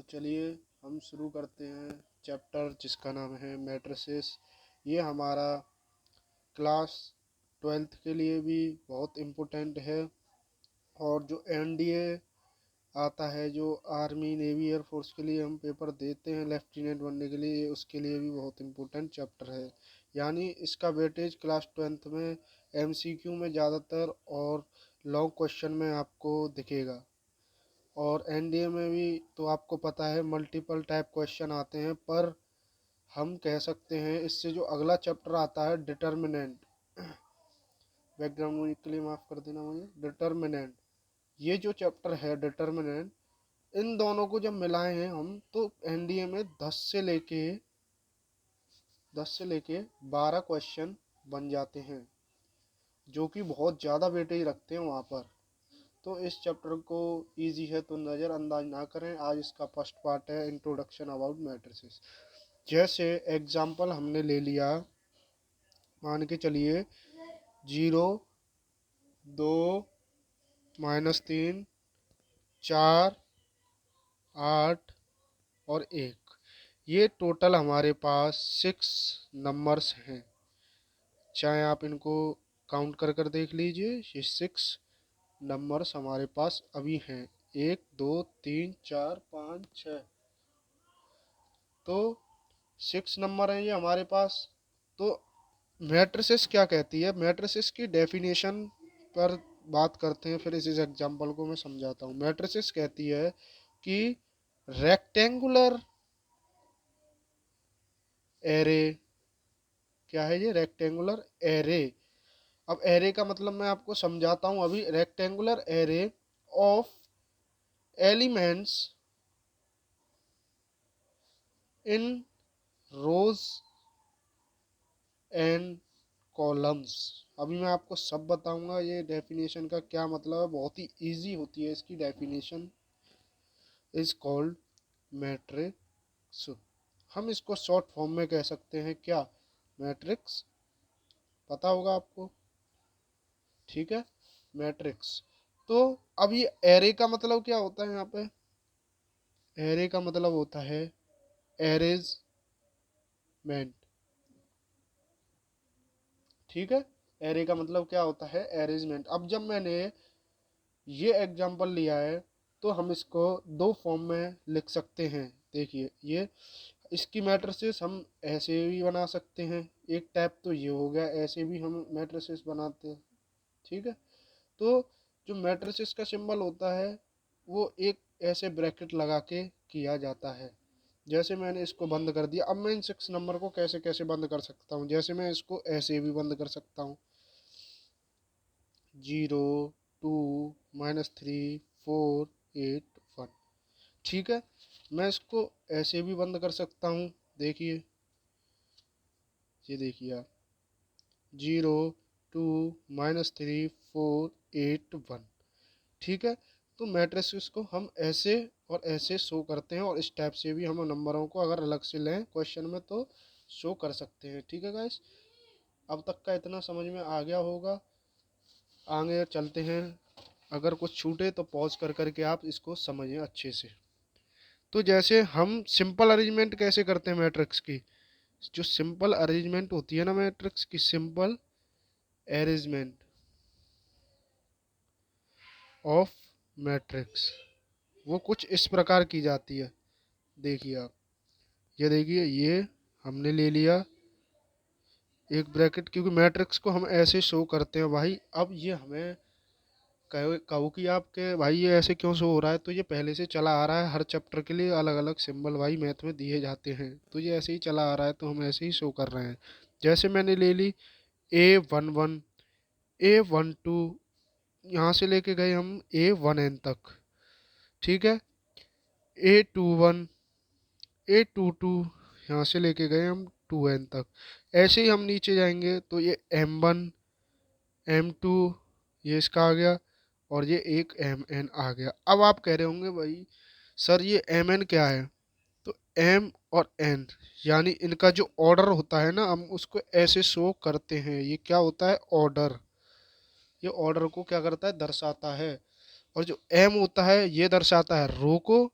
तो चलिए हम शुरू करते हैं चैप्टर जिसका नाम है मैट्रिसेस। ये हमारा क्लास 12th के लिए भी बहुत इम्पोर्टेंट है, और जो एनडीए आता है, जो आर्मी नेवी एयरफोर्स के लिए हम पेपर देते हैं लेफ्टिनेंट बनने के लिए, उसके लिए भी बहुत इम्पोर्टेंट चैप्टर है। यानी इसका वेटेज क्लास 12th में एमसीक्यू में ज़्यादातर और लॉन्ग क्वेश्चन में आपको दिखेगा। और एनडीए में भी तो आपको पता है मल्टीपल टाइप क्वेश्चन आते हैं, पर हम कह सकते हैं इससे जो अगला चैप्टर आता है डिटर्मिनेंट, बैकग्राउंड के लिए माफ़ कर देना मुझे, डिटर्मिनेंट, ये जो चैप्टर है डिटर्मिनेंट, इन दोनों को जब मिलाए हैं हम तो एनडीए में 10 से लेके 12 क्वेश्चन बन जाते हैं, जो कि बहुत ज़्यादा वेटेज रखते हैं वहाँ पर। तो इस चैप्टर को इजी है तो नज़रअंदाज ना करें। आज इसका फर्स्ट पार्ट है इंट्रोडक्शन अबाउट मैट्रिसेस। जैसे एग्जाम्पल हमने ले लिया, मान के चलिए 0, 2, -3, 4, 8 और 1, ये टोटल हमारे पास 6 नंबर्स हैं। चाहे आप इनको काउंट कर कर देख लीजिए, ये 6 नंबर्स हमारे पास अभी हैं। 1, 2, 3, 4, 5, 6, तो 6 नंबर हैं ये हमारे पास। तो मैट्रिसेस क्या कहती है, मैट्रिसेस की डेफिनेशन पर बात करते हैं, फिर इस एग्जांपल को मैं समझाता हूँ। मैट्रिसेस कहती है कि रेक्टेंगुलर एरे, क्या है ये रेक्टेंगुलर एरे। अब एरे का मतलब मैं आपको समझाता हूँ अभी। Rectangular array of elements in rows and columns. अभी मैं आपको सब बताऊंगा ये डेफिनेशन का क्या मतलब है, बहुत ही इजी होती है इसकी डेफिनेशन। Is called matrix. हम इसको शॉर्ट फॉर्म में कह सकते हैं क्या, मैट्रिक्स, पता होगा आपको, ठीक है, मैट्रिक्स। तो अब ये एरे का मतलब क्या होता है, यहाँ पे एरे का मतलब होता है अरेंजमेंट, ठीक है। एरे का मतलब क्या होता है, अरेंजमेंट। अब जब मैंने ये एग्जांपल लिया है तो हम इसको दो फॉर्म में लिख सकते हैं। देखिए ये इसकी मैट्रिसेस हम ऐसे भी बना सकते हैं, एक टाइप तो ये हो गया, ऐसे भी हम मैट्रिसेस बनाते हैं, ठीक है। तो जो मैट्रिसेस का सिंबल होता है वो एक ऐसे ब्रैकेट लगा के किया जाता है। जैसे मैंने इसको बंद कर दिया, अब मैं इन 6 नंबर को कैसे कैसे बंद कर सकता हूँ, जैसे मैं इसको ऐसे भी बंद कर सकता हूँ, 0, 2, -3, 4, 8, 1, ठीक है। मैं इसको ऐसे भी बंद कर सकता हूँ, देखिए, ये देखिए आप, 0, 2, -3, 4, 8, 1, ठीक है। तो मैट्रिसेस को हम ऐसे और ऐसे शो करते हैं, और इस टाइप से भी हम नंबरों को अगर अलग से लें क्वेश्चन में तो शो कर सकते हैं, ठीक है गाइस। अब तक का इतना समझ में आ गया होगा, आगे चलते हैं। अगर कुछ छूटे तो पॉज कर करके आप इसको समझें अच्छे से। तो जैसे हम सिंपल अरेंजमेंट कैसे करते हैं मैट्रिक्स की, जो सिंपल अरेंजमेंट होती है ना मैट्रिक्स की, सिंपल अरेंजमेंट ऑफ मैट्रिक्स, वो कुछ इस प्रकार की जाती है। देखिए आप, ये देखिए, ये हमने ले लिया एक ब्रैकेट, क्योंकि मैट्रिक्स को हम ऐसे शो करते हैं भाई। अब ये हमें कहो कि आपके भाई ये ऐसे क्यों शो हो रहा है, तो ये पहले से चला आ रहा है, हर चैप्टर के लिए अलग अलग सिंबल भाई मैथ में दिए जाते हैं, तो ये ऐसे ही चला आ रहा है, तो हम ऐसे ही शो कर रहे हैं। जैसे मैंने ले ली A11, A12, यहाँ से लेके गए हम A1n तक, ठीक है। A21, A22, यहाँ से लेके गए हम 2n तक। ऐसे ही हम नीचे जाएंगे तो ये M1, M2, ये इसका आ गया, और ये एक Mn आ गया। अब आप कह रहे होंगे भाई सर ये Mn क्या है, तो M और N यानी इनका जो ऑर्डर होता है ना, हम उसको ऐसे शो करते हैं। ये क्या होता है, ऑर्डर, ये ऑर्डर को क्या करता है, दर्शाता है। और जो M होता है ये दर्शाता है रो को,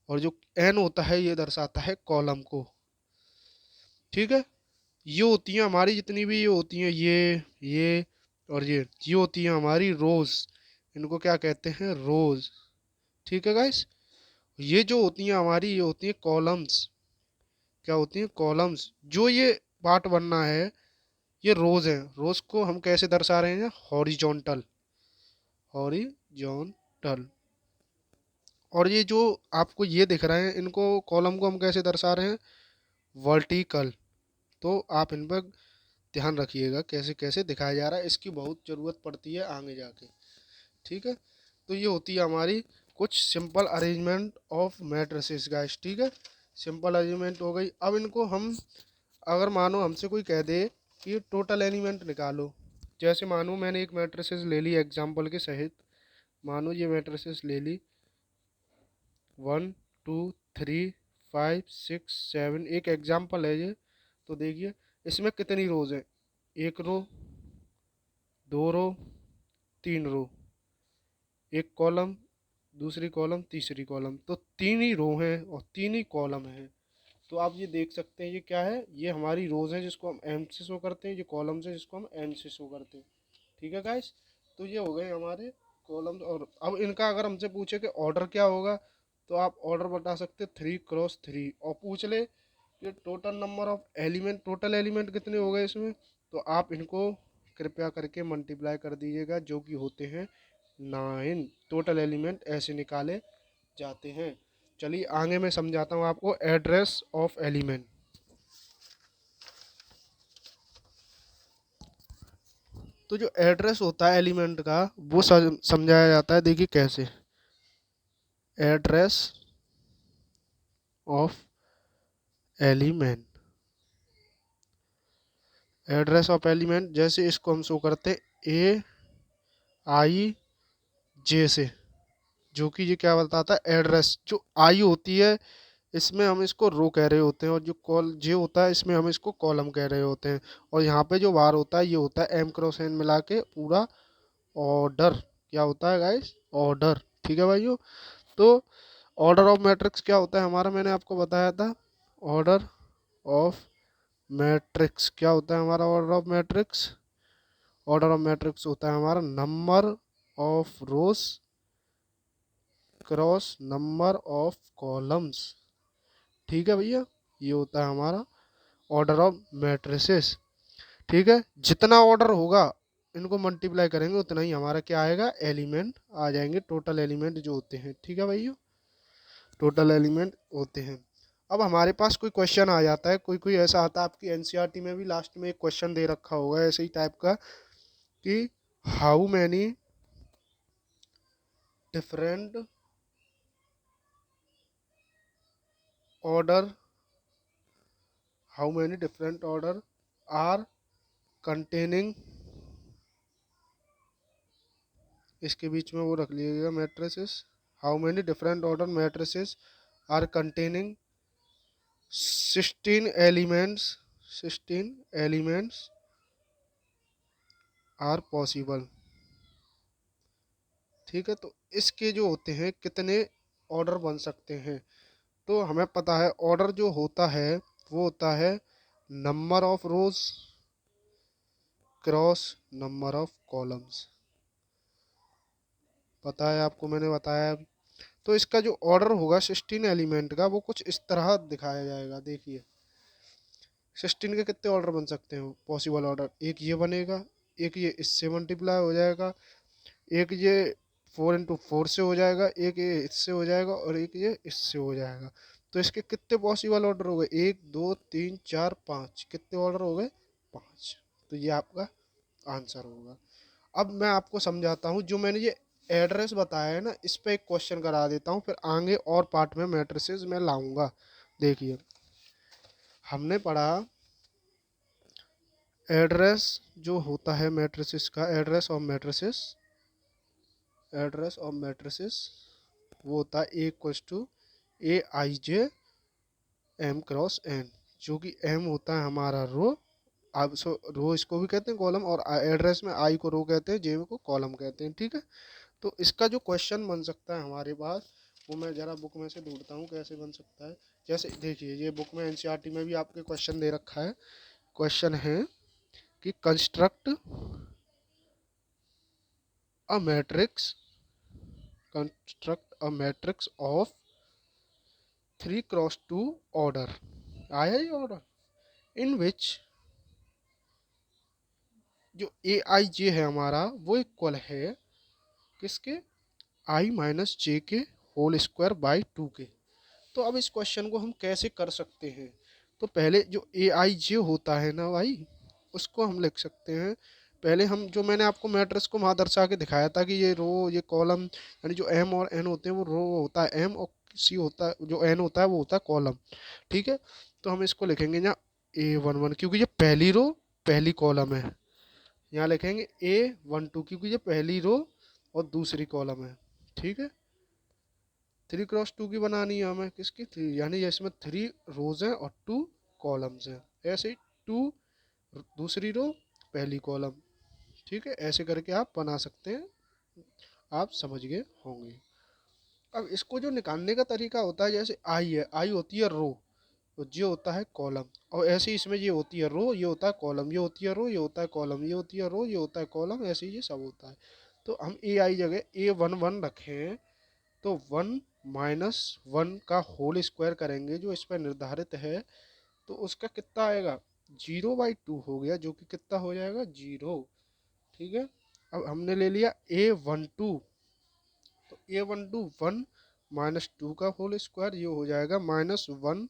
और जो एन होता है ये दर्शाता है कॉलम को। ठीक है, ये होती हैं हमारी जितनी भी ये होती हैं, ये और ये होती हैं हमारी रोज। इनको क्या कहते हैं, रोज। ठीक है गाइस, ये जो होती हैं हमारी ये होती हैं कॉलम्स। क्या होती हैं, कॉलम्स। जो ये पार्ट बनना है ये रोज है। रोज को हम कैसे दर्शा रहे हैं, हॉरिजॉन्टल, हॉरिजॉन्टल। और ये जो आपको ये दिख रहे हैं इनको, कॉलम को हम कैसे दर्शा रहे हैं, वर्टिकल। तो आप इन पर ध्यान रखिएगा कैसे कैसे दिखाया जा रहा है, इसकी बहुत ज़रूरत पड़ती है आगे जाके। ठीक है, तो ये होती है हमारी कुछ simple arrangement of matrices guys. ठीक है, सिंपल अरेंजमेंट हो गई। अब इनको हम, अगर मानो हमसे कोई कह दे कि टोटल एलिमेंट निकालो, जैसे मानो मैंने एक मैट्रिसेस ले ली एग्जांपल के सहित, मानो ये मैट्रिसेस ले ली 1 2 3 5 6 7, एक एग्जांपल है ये। तो देखिए इसमें कितनी रोज हैं, एक रो, दो रो, तीन रो, एक कॉलम, दूसरी कॉलम, तीसरी कॉलम। तो तीन ही रो हैं और तीन ही कॉलम हैं। तो आप ये देख सकते हैं ये क्या है, ये हमारी रोज है जिसको हम एम से शो करते हैं, ये कॉलम्स है जिसको हम एन से शो करते हैं। ठीक है गाइस, तो ये हो गए हमारे कॉलम्स। और अब इनका अगर हमसे पूछे कि ऑर्डर क्या होगा, तो आप ऑर्डर बता सकते 3 × 3। और पूछ ले ये total number of element, total element कितने हो गए इसमें, तो आप इनको कृपया करके मल्टीप्लाई कर दीजिएगा, जो कि होते हैं 9। टोटल एलिमेंट ऐसे निकाले जाते हैं। चलिए आगे मैं समझाता हूँ आपको एड्रेस ऑफ एलिमेंट। तो जो एड्रेस होता है एलिमेंट का वो समझाया जाता है, देखिए कैसे। Address of element, address of element जैसे इसको हम शो करते हैं AIJ से, जो कि ये क्या बताता है, एड्रेस। जो आई होती है इसमें हम इसको रो कह रहे होते हैं, और जो कॉल जे होता है इसमें हम इसको कॉलम कह रहे होते हैं। और यहाँ पे जो बार होता है ये होता है M×N मिला के पूरा ऑर्डर। क्या होता है गाइस, ऑर्डर। ठीक है भाइयों, तो ऑर्डर ऑफ मैट्रिक्स क्या होता है हमारा, मैंने आपको बताया था। ऑर्डर ऑफ मैट्रिक्स क्या होता है हमारा, order of matrix, order of matrix होता है हमारा number of rose cross number of columns. ठीक है भैया, ये होता है हमारा ऑर्डर ऑफ मैट्रिसेस। ठीक है, जितना ऑर्डर होगा इनको मल्टीप्लाई करेंगे उतना ही हमारा क्या आएगा, एलिमेंट आ जाएंगे, टोटल एलिमेंट जो होते हैं। ठीक है भैया, टोटल एलिमेंट होते हैं। अब हमारे पास कोई क्वेश्चन आ जाता है, कोई कोई ऐसा आता है, आपकी एनसीईआरटी में भी लास्ट में एक क्वेश्चन दे रखा होगा ऐसे ही टाइप का, कि how many different order, how many different order are containing, इसके बीच में वो रख लीजिएगा matrices, how many different order matrices are containing 16 elements, 16 elements are possible. ठीक है, तो इसके जो होते हैं कितने ऑर्डर बन सकते हैं, तो हमें पता है ऑर्डर जो होता है वो होता है number of rose cross number of columns. पता है आपको, मैंने बताया। तो इसका जो ऑर्डर होगा 16 एलिमेंट का वो कुछ इस तरह दिखाया जाएगा, देखिए 16 के कितने ऑर्डर बन सकते हैं पॉसिबल ऑर्डर, एक ये बनेगा, एक ये इससे मल्टीप्लाई हो जाएगा, एक ये 4 × 4 से हो जाएगा, एक ये इससे हो जाएगा, और एक ये इससे हो जाएगा। तो इसके कितने पॉसिबल ऑर्डर हो गए, 1 2 3 4 5, कितने ऑर्डर हो गए, 5। तो ये आपका आंसर होगा। अब मैं आपको समझाता हूँ, जो मैंने ये एड्रेस बताया है ना, इस पे एक क्वेश्चन करा देता हूँ, फिर आगे और पार्ट में मैट्रिसेस मैं लाऊंगा। देखिए हमने पढ़ा एड्रेस जो होता है मैट्रिसेस का, address of matrices, address of matrices वो होता है A=AIJ M×N, जो कि M होता है हमारा रो। अब रो इसको भी कहते हैं कॉलम, और एड्रेस में आई को रो कहते हैं, जे को कॉलम कहते हैं। ठीक है, तो इसका जो क्वेश्चन बन सकता है हमारे पास वो मैं ज़रा बुक में से ढूंढता हूँ कैसे बन सकता है। जैसे देखिए ये बुक में एनसीईआरटी में भी आपके क्वेश्चन दे रखा है। क्वेश्चन है कि construct a matrix, construct a matrix of 3x2 order, आया ही ऑर्डर, इन विच जो ए आई जे है हमारा वो इक्वल है किसके, आई माइनस जे के होल स्क्वायर बाई 2 के। तो अब इस क्वेश्चन को हम कैसे कर सकते हैं। तो पहले जो ए आई जे होता है ना भाई, उसको हम लिख सकते हैं। पहले हम जो मैंने आपको मैट्रिक्स को वहाँ दर्शा के दिखाया था कि ये रो ये कॉलम, यानी जो एम और एन होते हैं वो रो होता है एम, और सी होता है जो एन होता है वो होता है कॉलम। ठीक है, तो हम इसको लिखेंगे ना A11 क्योंकि ये पहली रो पहली कॉलम है। यहाँ लिखेंगे A12 क्योंकि ये पहली रो और दूसरी कॉलम है। ठीक है, 3x2 की बनानी है हमें, किसकी, 3, यानी इसमें 3 रोज हैं और 2 कॉलम्स हैं। ऐसे ही 2 दूसरी रो पहली कॉलम। ठीक है, ऐसे करके आप बना सकते हैं, आप समझ गए होंगे। अब इसको जो निकालने का तरीका होता है, जैसे आई है, आई होती है रो, तो ये होता है कॉलम, और ऐसे ही इसमें ये होती है रो, ये होता है कॉलम, ये होती है रो, ये होता है कॉलम, ये होती है रो, ये होता है कॉलम, ऐसे ही ये सब होता है। तो हम ए आई जगह A11 रखें तो 1 - 1 का होल स्क्वायर करेंगे जो इस पर निर्धारित है, तो उसका कितना आएगा, 0/2 हो गया, जो कि कितना हो जाएगा 0। ठीक है, अब हमने ले लिया A12, तो A12 1 - 2 का होल स्क्वायर, ये हो जाएगा -1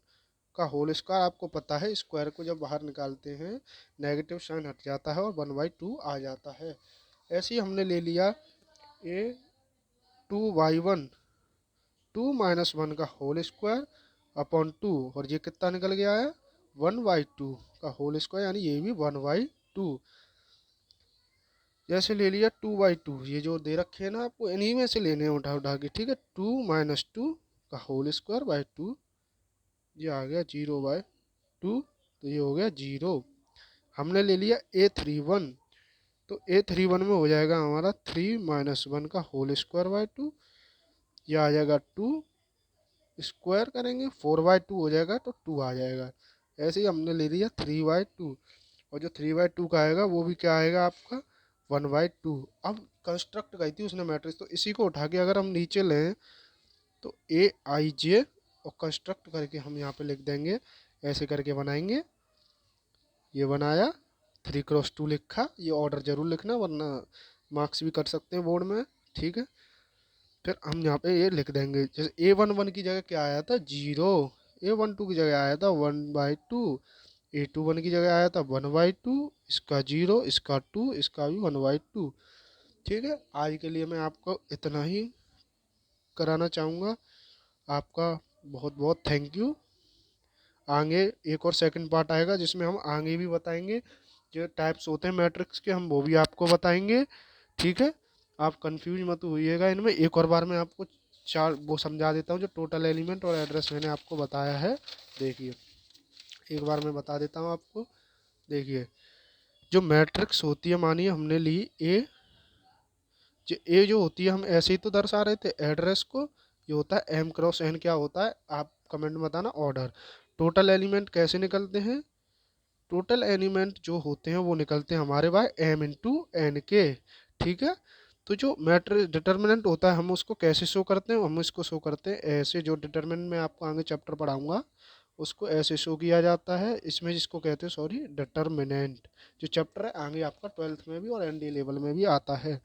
का होल स्क्वायर। आपको पता है स्क्वायर को जब बाहर निकालते हैं नेगेटिव साइन हट जाता है और 1/2 आ जाता है। ऐसे ही हमने ले लिया A2/1, 2 - 1 का होल स्क्वायर अपॉन 2, और ये कितना निकल गया है 1/2 का होल स्क्वायर, यानी ये भी 1/2। जैसे ले लिया 2/2, ये जो दे रखे हैं ना आपको इन्हीं में से लेने हैं उठा उठा के। ठीक है, 2 - 2 का होल स्क्वायर बाई 2, ये आ गया 0/2, तो ये हो गया 0। हमने ले लिया A31, तो A31 में हो जाएगा हमारा 3 - 1 का होल स्क्वायर बाई 2, ये आ जाएगा 2, स्क्वायर करेंगे 4/2 हो जाएगा तो 2 आ जाएगा। ऐसे ही हमने ले लिया 3/2, और जो 3/2 का आएगा वो भी क्या आएगा आपका 1/2। अब कंस्ट्रक्ट कही थी उसने मैट्रिक्स, तो इसी को उठा के अगर हम नीचे लें तो ए आई जे और कंस्ट्रक्ट करके हम यहाँ पे लिख देंगे, ऐसे करके बनाएंगे। ये बनाया, 3x2 लिखा, ये ऑर्डर जरूर लिखना वरना मार्क्स भी कट सकते हैं बोर्ड में। ठीक है, फिर हम यहाँ पे ये लिख देंगे, जैसे A11 की जगह क्या आया था 0, A12 की जगह आया था 1/2, A21 की जगह आया था 1/2, इसका 0, इसका 2, इसका भी 1/2। ठीक है, आज के लिए मैं आपको इतना ही कराना चाहूँगा। आपका बहुत बहुत थैंक यू। आगे एक और सेकंड पार्ट आएगा जिसमें हम आगे भी बताएंगे, जो टाइप्स होते हैं मैट्रिक्स के हम वो भी आपको बताएंगे। ठीक है, आप कंफ्यूज मत होइएगा इनमें। एक और बार मैं आपको चार वो समझा देता हूँ, जो टोटल एलिमेंट और एड्रेस मैंने आपको बताया है। देखिए एक बार मैं बता देता हूँ आपको। देखिए जो मैट्रिक्स होती है, मानिए हमने ली ए जो होती है हम ऐसे ही तो दर्शा रहे थे एड्रेस को, ये होता है M×N, क्या होता है आप कमेंट में बताना, ऑर्डर। टोटल एलिमेंट कैसे निकलते हैं, टोटल एलिमेंट जो होते हैं वो निकलते हैं हमारे बाय M×N के। ठीक है, तो जो मैट्रिक्स डिटर्मिनेंट होता है हम उसको कैसे शो करते हैं, हम इसको शो करते हैं ऐसे, जो डिटर्मिनेंट में आपको आगे चैप्टर पढ़ाऊंगा उसको ऐसे शो किया जाता है इसमें, जिसको कहते हैं सॉरी डिटर्मिनेंट, जो चैप्टर है आगे आपका 12th में भी और ND लेवल में भी आता है।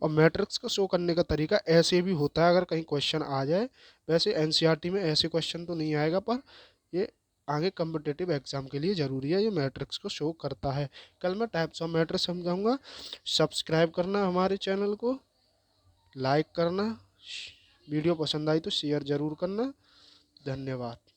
और मैट्रिक्स को शो करने का तरीका ऐसे भी होता है, अगर कहीं क्वेश्चन आ जाए। वैसे एनसीईआरटी में ऐसे क्वेश्चन तो नहीं आएगा, पर ये आगे कम्पिटिटिव एग्जाम के लिए ज़रूरी है, ये मैट्रिक्स को शो करता है। कल मैं टाइप्स ऑफ मैट्रिक्स समझाऊंगा। सब्सक्राइब करना हमारे चैनल को, लाइक करना, वीडियो पसंद आई तो शेयर ज़रूर करना। धन्यवाद।